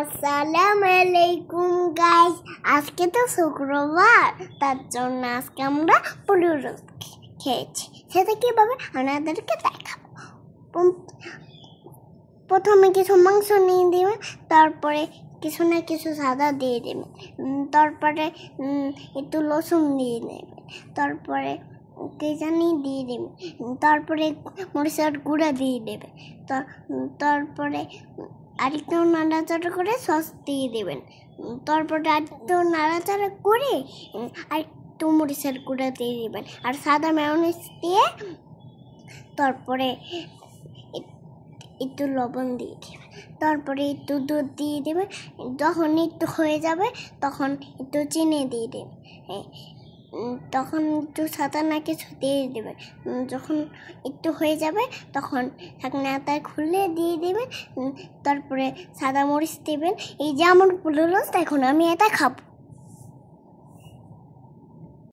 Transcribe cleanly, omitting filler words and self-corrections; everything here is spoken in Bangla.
আসসালামু আলাইকুম গাইস, আজকে তো শুক্রবার, তার জন্য আজকে আমরা পুরো রোজ খেয়েছি। সেটা কিভাবে আপনাদেরকে দেখাবো। প্রথমে কিছু মাংস নিয়ে দেবেন, তারপরে কিছু না কিছু সাদা দিয়ে দেবেন, তারপরে একটু রসুন দিয়ে দেবেন, তারপরে জানি দিয়ে দেবেন, তারপরে মরিচের গুঁড়া দিয়ে দেবেন, তারপরে আরেকটু নাড়াচাড়া করে সস দিয়ে দেবেন, তারপরে আরেকটু নাড়াচাড়া করে আরেকটু মরিচের গুঁড়া দিয়ে দেবেন আর সাদা মেয়োনিজ দিয়ে, তারপরে একটু লবণ দিয়ে দেবেন, তারপরে একটু দুধ দিয়ে দেবেন। যখন একটু হয়ে যাবে তখন একটু চিনি দিয়ে দেবেন, তখন একটু সাদা না কিছু দিয়ে দেবেন। যখন একটু হয়ে যাবে তখন ঢাকনাটা খুলে দিয়ে দেবেন, তারপরে সাদা মরিচ দেবেন। এই যে আমার পুরো রোজ, এখন আমি এটা খাবো।